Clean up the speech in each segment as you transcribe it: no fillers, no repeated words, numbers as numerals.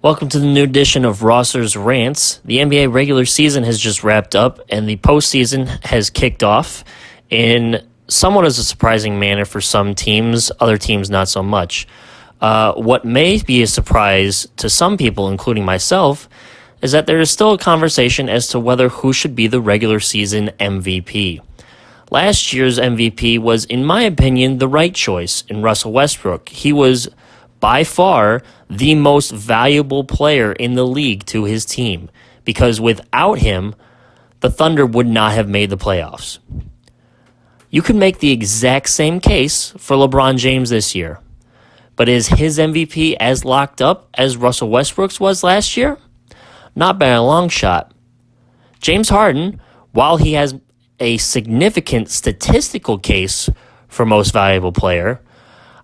Welcome to the new edition of Rosser's Rants. The NBA regular season has just wrapped up, and the postseason has kicked off in somewhat as a surprising manner for some teams, other teams not so much. What may be a surprise to some people, including myself, is that there is still a conversation as to whether who should be the regular season MVP. Last year's MVP was, in my opinion, the right choice in Russell Westbrook. He was by far the most valuable player in the league to his team, because without him, the Thunder would not have made the playoffs. You could make the exact same case for LeBron James this year, but is his MVP as locked up as Russell Westbrook's was last year? Not by a long shot. James Harden, while he has a significant statistical case for most valuable player,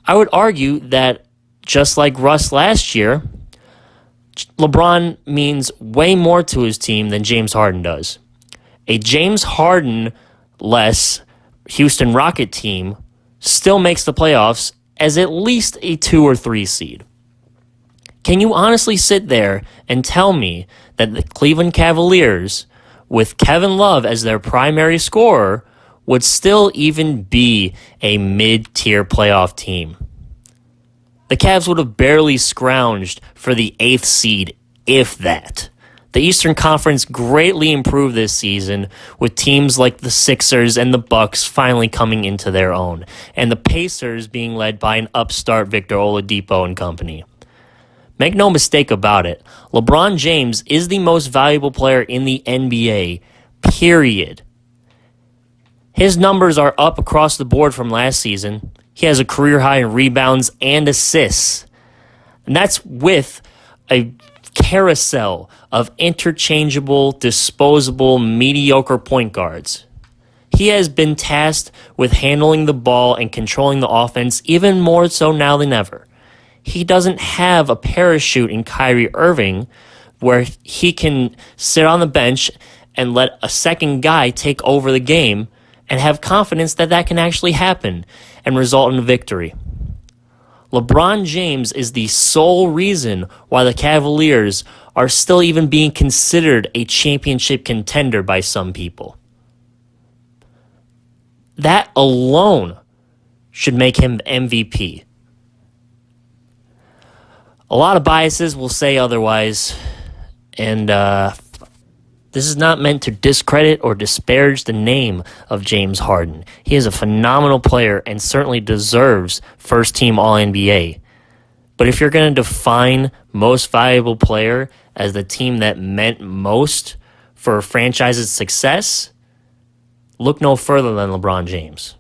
I would argue that just like Russ last year, LeBron means way more to his team than James Harden does. A James Harden-less Houston Rocket team still makes the playoffs as at least a 2 or 3 seed. Can you honestly sit there and tell me that the Cleveland Cavaliers, with Kevin Love as their primary scorer, would still even be a mid-tier playoff team? The Cavs would have barely scrounged for the 8th seed, if that. The Eastern Conference greatly improved this season, with teams like the Sixers and the Bucks finally coming into their own, and the Pacers being led by an upstart Victor Oladipo and company. Make no mistake about it, LeBron James is the most valuable player in the NBA, period. His numbers are up across the board from last season. He has a career high in rebounds and assists. And that's with a carousel of interchangeable, disposable, mediocre point guards. He has been tasked with handling the ball and controlling the offense even more so now than ever. He doesn't have a parachute in Kyrie Irving where he can sit on the bench and let a second guy take over the game and have confidence that that can actually happen and result in a victory. LeBron James is the sole reason why the Cavaliers are still even being considered a championship contender by some people. That alone should make him MVP. A lot of biases will say otherwise, and this is not meant to discredit or disparage the name of James Harden. He is a phenomenal player and certainly deserves first-team All-NBA. But if you're going to define most valuable player as the team that meant most for a franchise's success, look no further than LeBron James.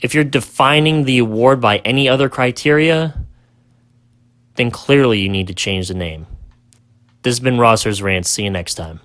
If you're defining the award by any other criteria, then clearly you need to change the name. This has been Rosser's Rant. See you next time.